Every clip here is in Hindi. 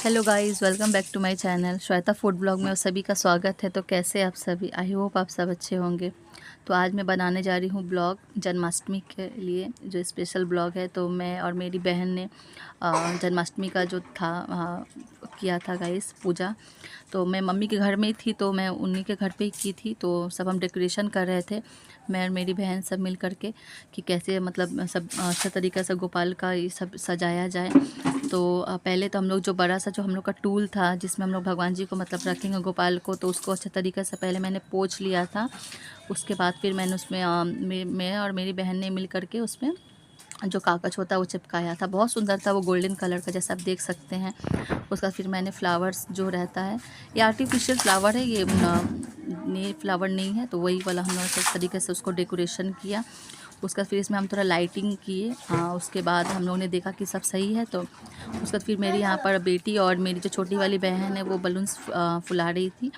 Hello guys, welcome back to my channel Shweta food blog में आप सभी का स्वागत है। तो कैसे आप सभी? आई होप आप सब अच्छे होंगे। तो आज मैं बनाने जा रही हूँ ब्लॉग जन्माष्टमी के लिए, जो स्पेशल ब्लॉग है। तो मैं और मेरी बहन ने जन्माष्टमी का जो था किया था गाइस पूजा। तो मैं मम्मी के घर में ही थी, तो मैं उन्हीं के घर पे ही की थी। तो सब हम डेकोरेशन कर रहे थे, मैं और मेरी बहन सब मिल कर के, कि कैसे मतलब सब अच्छा तरीक़े से गोपाल का ये सब सजाया जाए। तो पहले तो हम लोग जो बड़ा सा जो हम लोग का टूल था, जिसमें हम लोग भगवान जी को मतलब रखेंगे गोपाल को, तो उसको अच्छे तरीके से पहले मैंने पोंछ लिया था। उसके बाद फिर मैंने उसमें मैं और मेरी बहन ने मिल कर के उसमें जो कागज़ होता है वो चिपकाया था। बहुत सुंदर था वो, गोल्डन कलर का, जैसा आप देख सकते हैं। उसका फिर मैंने फ्लावर्स जो रहता है, ये आर्टिफिशियल फ्लावर है, ये फ्लावर नहीं है, तो वही वाला हम लोग इस तरीके से उसको डेकोरेशन किया। उसका फिर इसमें हम थोड़ा लाइटिंग किए। उसके बाद हम लोगों ने देखा कि सब सही है, तो उसका फिर मेरी यहाँ पर बेटी और मेरी जो छोटी वाली बहन है वो बलून्स फुला रही थी।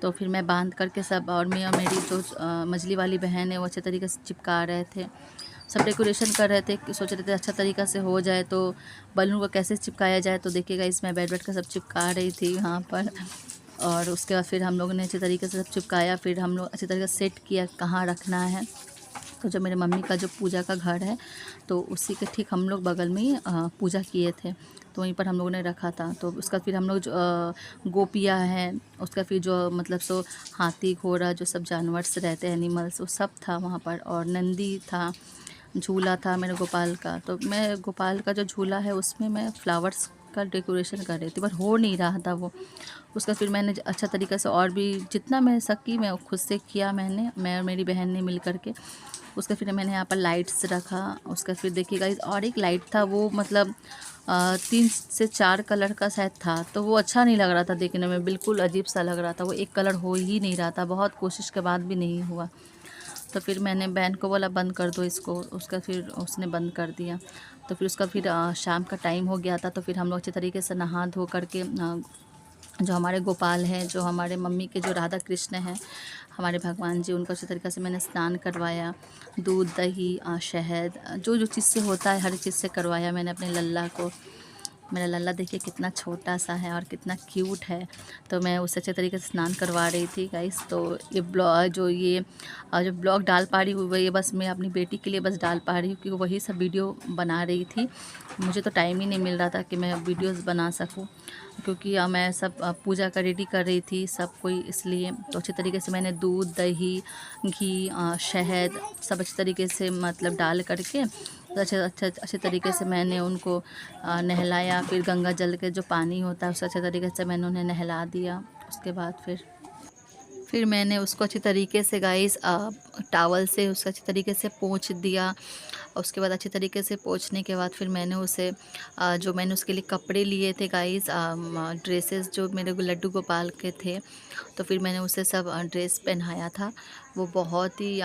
तो फिर मैं बांध करके सब, और मैं और मेरी जो मझली वाली बहन है वो अच्छे तरीके से चिपका रहे थे। सब डेकोरेशन कर रहे थे कि सोच रहे थे अच्छा तरीक़ा से हो जाए, तो बलून को कैसे चिपकाया जाए। तो देखिएगा, इसमें बैठ बैठ कर सब चिपका रही थी यहाँ पर। और उसके बाद फिर हम लोगों ने अच्छे तरीके से सब चिपकाया। फिर हम लोग अच्छे तरीके से सेट किया कहाँ रखना है। तो जो मेरे मम्मी का जो पूजा का घर है, तो उसी के ठीक हम लोग बगल में ही पूजा किए थे, तो वहीं पर हम लोगों ने रखा था। तो उसका फिर हम लोग जो गोपियाँ हैं, उसका फिर जो मतलब सो हाथी घोड़ा जो सब जानवर रहते हैं, एनिमल्स, वो सब था वहाँ पर। और नंदी था, झूला था मेरे गोपाल का। तो मैं गोपाल का जो झूला है उसमें मैं फ्लावर्स का डेकोरेशन कर रही थी, पर हो नहीं रहा था वो। उसका फिर मैंने अच्छा तरीक़े से, और भी जितना मैं सकी मैं खुद से किया, मैं और मेरी बहन ने मिल कर के। उसका फिर मैंने यहाँ पर लाइट्स रखा। उसका फिर देखिएगा, और एक लाइट था वो मतलब 3 से 4 कलर का शायद था, तो वो अच्छा नहीं लग रहा था देखने में, बिल्कुल अजीब सा लग रहा था। वो एक कलर हो ही नहीं रहा था, बहुत कोशिश के बाद भी नहीं हुआ। तो फिर मैंने बहन को बोला बंद कर दो इसको, उसका फिर उसने बंद कर दिया। तो फिर उसका फिर शाम का टाइम हो गया था, तो फिर हम लोग अच्छे तरीके से नहा धो करके जो हमारे गोपाल हैं, जो हमारे मम्मी के जो राधा कृष्ण हैं, हमारे भगवान जी, उनको अच्छी तरीक़े से मैंने स्नान करवाया। दूध दही शहद जो जो चीज़ से होता है, हर चीज़ से करवाया मैंने अपने लल्ला को। मेरा लल्ला देखिए कितना छोटा सा है और कितना क्यूट है। तो मैं उसे अच्छे तरीके से स्नान करवा रही थी गाइस। तो ये जो ब्लॉग डाल पा रही हूँ वो ये बस मैं अपनी बेटी के लिए बस डाल पा रही हूँ, क्योंकि वही सब वीडियो बना रही थी। मुझे तो टाइम ही नहीं मिल रहा था कि मैं वीडियोस बना सकूं, क्योंकि मैं सब पूजा का रेडी कर रही थी सब कोई, इसलिए। तो अच्छे तरीके से मैंने दूध दही घी शहद सब अच्छे तरीके से मतलब डाल करके, तो अच्छे तरीके से मैंने उनको नहलाया। फिर गंगा जल के जो पानी होता है उससे अच्छे तरीके से मैंने उन्हें नहला दिया। उसके बाद फिर मैंने उसको अच्छी तरीके से गाइस टावल से उसको अच्छी तरीके से पोंछ दिया। उसके बाद अच्छे तरीके से पोंछने के बाद फिर मैंने उसे जो मैंने उसके लिए कपड़े लिए थे गाइस, ड्रेसेस जो मेरे लड्डू गोपाल के थे, तो फिर मैंने उसे सब ड्रेस पहनाया था। वो बहुत ही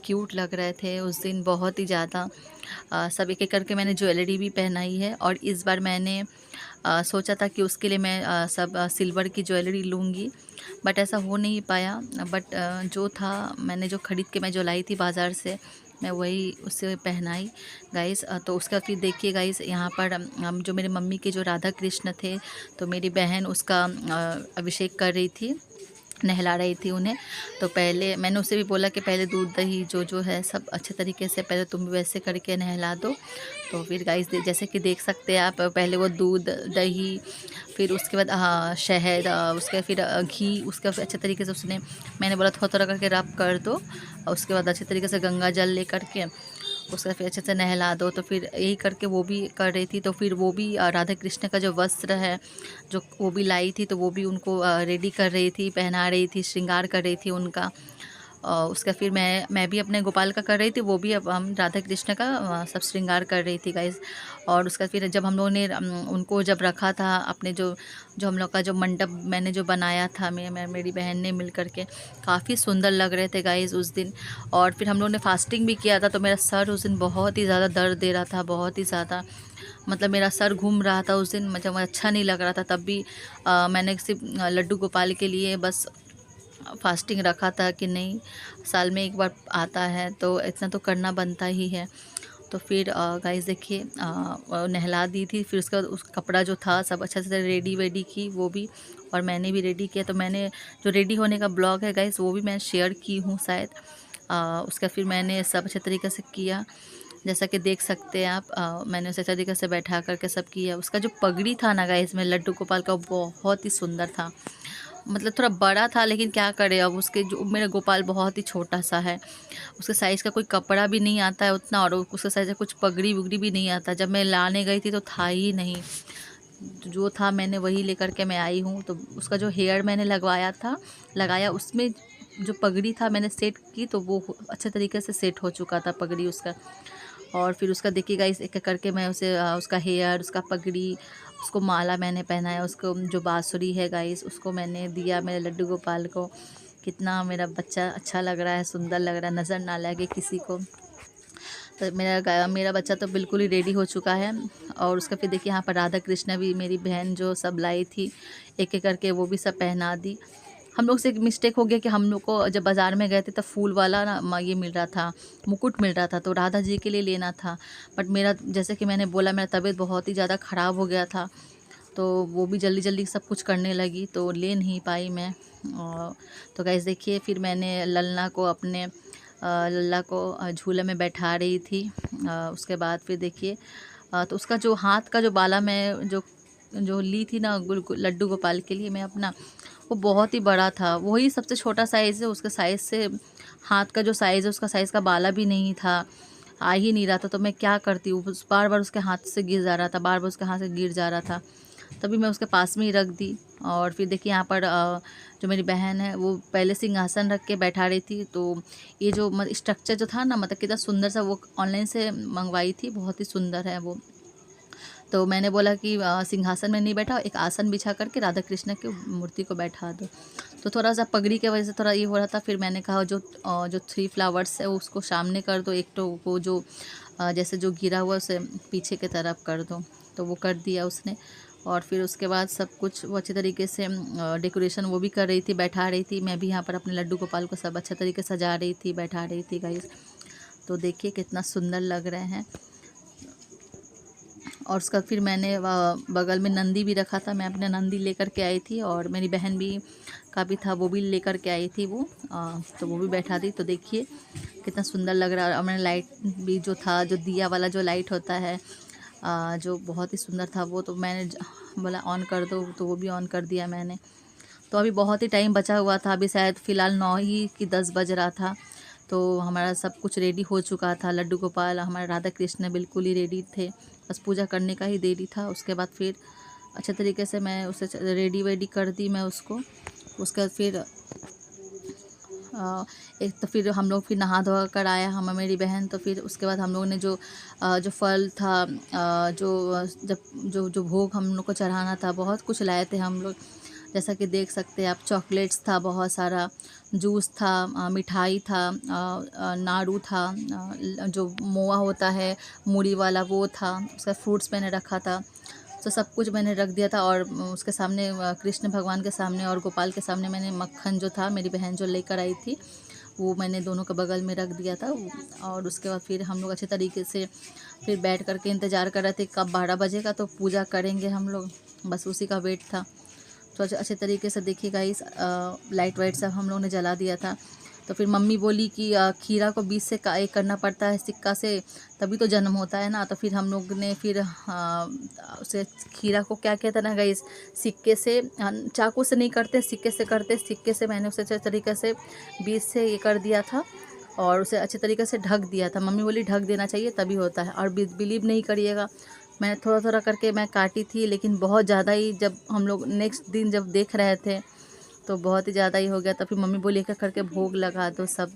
क्यूट लग रहे थे उस दिन, बहुत ही ज़्यादा। सब एक एक करके मैंने ज्वेलरी भी पहनाई है। और इस बार मैंने सोचा था कि उसके लिए मैं सब सिल्वर की ज्वेलरी लूँगी, बट ऐसा हो नहीं पाया। बट जो था, मैंने जो ख़रीद के मैं जो लाई थी बाज़ार से, मैं वही उससे पहनाई गाइस। तो उसका फिर देखिए गाइस, यहाँ पर जो मेरे मम्मी के जो राधा कृष्ण थे, तो मेरी बहन उसका अभिषेक कर रही थी, नहला रही थी उन्हें। तो पहले मैंने उससे भी बोला कि पहले दूध दही जो है सब अच्छे तरीके से पहले तुम वैसे करके नहला दो। तो फिर गाइस जैसे कि देख सकते हैं आप, पहले वो दूध दही, फिर उसके बाद शहद, उसके फिर घी, उसके फिर अच्छे तरीके से उसने, मैंने बोला थोड़ा थोड़ा करके रब कर दो। और उसके बाद अच्छे तरीके से गंगा जल ले करके उसका फिर अच्छे से नहला दो। तो फिर यही करके वो भी कर रही थी। तो फिर वो भी राधा कृष्ण का जो वस्त्र है जो वो भी लाई थी, तो वो भी उनको रेडी कर रही थी, पहना रही थी, श्रृंगार कर रही थी उनका। उसका फिर मैं भी अपने गोपाल का कर रही थी, वो भी अब हम राधा कृष्ण का सब श्रृंगार कर रही थी गाइस। और उसका फिर जब हम लोगों ने उनको जब रखा था अपने जो जो हम लोग का जो मंडप मैंने जो बनाया था, मेरी बहन ने मिल कर के, काफ़ी सुंदर लग रहे थे गाइस उस दिन। और फिर हम लोगों ने फास्टिंग भी किया था, तो मेरा सर उस दिन बहुत ही ज़्यादा दर्द दे रहा था, बहुत ही ज़्यादा, मतलब मेरा सर घूम रहा था उस दिन, मतलब अच्छा नहीं लग रहा था। तब भी मैंने सिर्फ लड्डू गोपाल के लिए बस फास्टिंग रखा था कि नहीं, साल में एक बार आता है तो इतना तो करना बनता ही है। तो फिर गाइस देखिए नहला दी थी। फिर उसका उस कपड़ा जो था सब अच्छा से रेडी वेडी की वो भी, और मैंने भी रेडी किया। तो मैंने जो रेडी होने का ब्लॉग है गाइस वो भी मैं शेयर की हूँ शायद। उसका फिर मैंने सब अच्छे तरीके से किया, जैसा कि देख सकते हैं आप। मैंने उसे अच्छे तरीके से बैठा करके सब किया। उसका जो पगड़ी था ना गाइस में लड्डू गोपाल का, बहुत ही सुंदर था। मतलब थोड़ा बड़ा था, लेकिन क्या करे अब, उसके जो मेरा गोपाल बहुत ही छोटा सा है, उसके साइज़ का कोई कपड़ा भी नहीं आता है उतना, और उसके साइज़ का कुछ पगड़ी वगड़ी भी नहीं आता। जब मैं लाने गई थी तो था ही नहीं, जो था मैंने वही लेकर के मैं आई हूँ। तो उसका जो हेयर मैंने लगाया उसमें जो पगड़ी था मैंने सेट की, तो वो अच्छे तरीके से सेट हो चुका था पगड़ी उसका। और फिर उसका देखिए गाइस एक एक करके मैं उसे उसका हेयर, उसका पगड़ी, उसको माला मैंने पहनाया, उसको जो बाँसुरी है गाइस उसको मैंने दिया मेरे लड्डू गोपाल को। कितना मेरा बच्चा अच्छा लग रहा है, सुंदर लग रहा है, नज़र ना लगे किसी को। तो मेरा बच्चा तो बिल्कुल ही रेडी हो चुका है। और उसका फिर देखिए यहाँ पर राधा कृष्ण भी मेरी बहन जो सब लाई थी, एक एक करके वो भी सब पहना दी। हम लोग से एक मिस्टेक हो गया कि हम लोग को जब बाज़ार में गए थे तब फूल वाला ना ये मिल रहा था, मुकुट मिल रहा था, तो राधा जी के लिए लेना था। बट मेरा, जैसे कि मैंने बोला, मेरा तबीयत बहुत ही ज़्यादा ख़राब हो गया था, तो वो भी जल्दी जल्दी सब कुछ करने लगी, तो ले नहीं पाई मैं। तो गाइस देखिए फिर मैंने लल्ला को झूले में बैठा रही थी। उसके बाद फिर देखिए तो उसका जो हाथ का जो बाला मैं जो जो ली थी ना लड्डू गोपाल के लिए मैं अपना, वो बहुत ही बड़ा था, वही सबसे छोटा साइज़ है। उसके साइज़ से हाथ का जो साइज़ है उसका साइज़ का बाला भी नहीं था, आ ही नहीं रहा था। तो मैं क्या करती हूँ, बार बार उसके हाथ से गिर जा रहा था, बार बार उसके हाथ से गिर जा रहा था। तभी मैं उसके पास में ही रख दी। और फिर देखिए यहाँ पर जो मेरी बहन है वो पहले सिंहासन रख के बैठा रही थी। तो ये जो स्ट्रक्चर जो था ना, मतलब कितना सुंदर सा, वो ऑनलाइन से मंगवाई थी, बहुत ही सुंदर है वो। तो मैंने बोला कि सिंहासन में नहीं बैठा, एक आसन बिछा करके राधा कृष्ण की मूर्ति को बैठा दो। तो थोड़ा सा पगड़ी की वजह से थोड़ा ये हो रहा था। फिर मैंने कहा जो 3 फ्लावर्स है उसको सामने कर दो, एक तो वो जो जैसे जो गिरा हुआ उसे पीछे की तरफ कर दो। तो वो कर दिया उसने। और फिर उसके बाद सब कुछ वो अच्छे तरीके से डेकोरेशन वो भी कर रही थी, बैठा रही थी। मैं भी यहाँ पर अपने लड्डू गोपाल को सब अच्छे तरीके से सजा रही थी, बैठा रही थी गाइस। तो देखिए कितना सुंदर लग रहे हैं। और उसका फिर मैंने बगल में नंदी भी रखा था, मैं अपने नंदी लेकर के आई थी, और मेरी बहन भी का भी था, वो भी लेकर के आई थी वो। तो वो भी बैठा दी। तो देखिए कितना सुंदर लग रहा है। और मैंने लाइट भी जो था, जो दिया वाला जो लाइट होता है, जो बहुत ही सुंदर था वो, तो मैंने बोला ऑन कर दो, तो वो भी ऑन कर दिया मैंने। तो अभी बहुत ही टाइम बचा हुआ था, अभी शायद फ़िलहाल 9 ही कि 10 बज रहा था। तो हमारा सब कुछ रेडी हो चुका था, लड्डू गोपाल, हमारे राधा कृष्ण बिल्कुल ही रेडी थे, बस पूजा करने का ही देरी था। उसके बाद फिर अच्छे तरीके से मैं उसे रेडी वेडी कर दी मैं उसको। उसके बाद फिर एक तो फिर हम लोग फिर नहा धोआ कर आया हम मेरी बहन। तो फिर उसके बाद हम लोगों ने जो फल था, जो भोग हम लोग को चढ़ाना था, बहुत कुछ लाए थे हम लोग, जैसा कि देख सकते हैं आप। चॉकलेट्स था बहुत सारा, जूस था, मिठाई था, नाड़ू था, जो मोआ होता है मूढ़ी वाला वो था, उसका फ्रूट्स मैंने रखा था। तो सब कुछ मैंने रख दिया था। और उसके सामने कृष्ण भगवान के सामने और गोपाल के सामने मैंने मक्खन जो था मेरी बहन जो लेकर आई थी वो मैंने दोनों के बगल में रख दिया था। और उसके बाद फिर हम लोग अच्छे तरीके से फिर बैठ करके इंतज़ार कर रहे थे कब 12 बजेगा तो पूजा करेंगे हम लोग, बस उसी का वेट था। तो अच्छे तरीके से देखिए गाइस लाइट वाइट सब हम लोग ने जला दिया था। तो फिर मम्मी बोली कि खीरा को बीच से एक करना पड़ता है सिक्का से, तभी तो जन्म होता है ना। तो फिर हम लोग ने फिर उसे खीरा को क्या कहते हैं ना गाइस, सिक्के से, चाकू से नहीं करते, सिक्के से करते, सिक्के से मैंने उसे अच्छे तरीके से बीच से ये कर दिया था और उसे अच्छे तरीके से ढक दिया था। मम्मी बोली ढक देना चाहिए तभी होता है। और बिलीव नहीं करिएगा, मैं थोड़ा थोड़ा करके मैं काटी थी, लेकिन बहुत ज़्यादा ही, जब हम लोग नेक्स्ट दिन जब देख रहे थे तो बहुत ही ज़्यादा ही हो गया। तो फिर मम्मी बोली एक एक करके भोग लगा दो सब।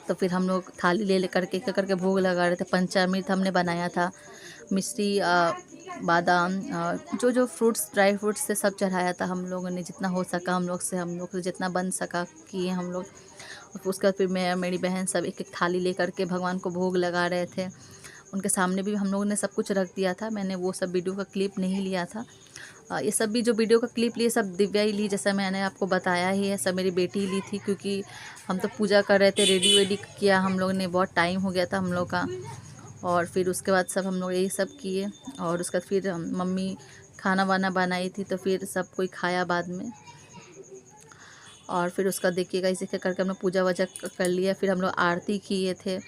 तो फिर हम लोग थाली ले करके एक एक करके भोग लगा रहे थे। पंचामृत हमने बनाया था, मिश्री, बादाम, जो फ्रूट्स, ड्राई फ्रूट्स से सब चढ़ाया था हम लोगों ने, जितना हो सका हम लोग से जितना बन सका किए हम लोग। और उसके बाद फिर मैं मेरी बहन सब एक एक थाली ले करके भगवान को भोग लगा रहे थे। उनके सामने भी हम लोगों ने सब कुछ रख दिया था। मैंने वो सब वीडियो का क्लिप नहीं लिया था। ये सब भी जो वीडियो का क्लिप लिए सब दिव्या ही ली, जैसा मैंने आपको बताया ही है, सब मेरी बेटी ही ली थी, क्योंकि हम तो पूजा कर रहे थे, रेडी वेडी किया हम लोग ने, बहुत टाइम हो गया था हम लोग का। और फिर उसके बाद सब हम लोग यही सब किए। और उसके बाद फिर मम्मी खाना वाना बनाई थी तो फिर सब कोई खाया बाद में। और फिर उसका देखिएगा इसी के करके हम लोग पूजा वजा कर लिया। फिर हम लोग आरती किए थे।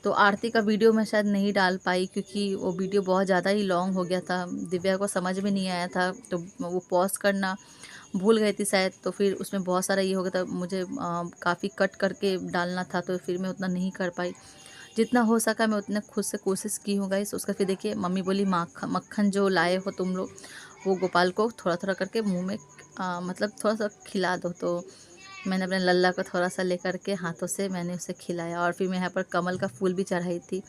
तो आरती का वीडियो मैं शायद नहीं डाल पाई क्योंकि वो वीडियो बहुत ज़्यादा ही लॉन्ग हो गया था, दिव्या को समझ में नहीं आया था तो वो पॉज करना भूल गई थी शायद, तो फिर उसमें बहुत सारा ये हो गया था, मुझे काफ़ी कट करके डालना था तो फिर मैं उतना नहीं कर पाई। जितना हो सका मैं उतना खुद से कोशिश की हूँ गाइस। उसका फिर देखिए मम्मी बोली मक्खन जो लाए हो तुम लोग वो गोपाल को थोड़ा थोड़ा करके मुंह में मतलब थोड़ा सा खिला दो। तो मैंने अपने लल्ला को थोड़ा सा लेकर के हाथों से मैंने उसे खिलाया। और फिर मैं यहाँ पर कमल का फूल भी चढ़ाई थी,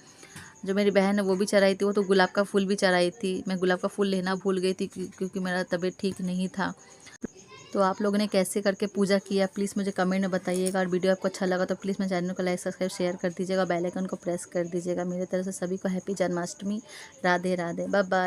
जो मेरी बहन है वो भी चढ़ाई थी। वो तो गुलाब का फूल भी चढ़ाई थी, मैं गुलाब का फूल लेना भूल गई थी क्योंकि मेरा तबीयत ठीक नहीं था। तो आप लोगों ने कैसे करके पूजा किया प्लीज़ मुझे कमेंट में बताइएगा। और वीडियो आपको अच्छा लगा तो प्लीज़ मेरे चैनल को लाइक सब्सक्राइब शेयर कर दीजिएगा, बेल आइकन को प्रेस कर दीजिएगा। मेरे तरफ से सभी को happy Janmashtami. Radhe Radhe, bye bye.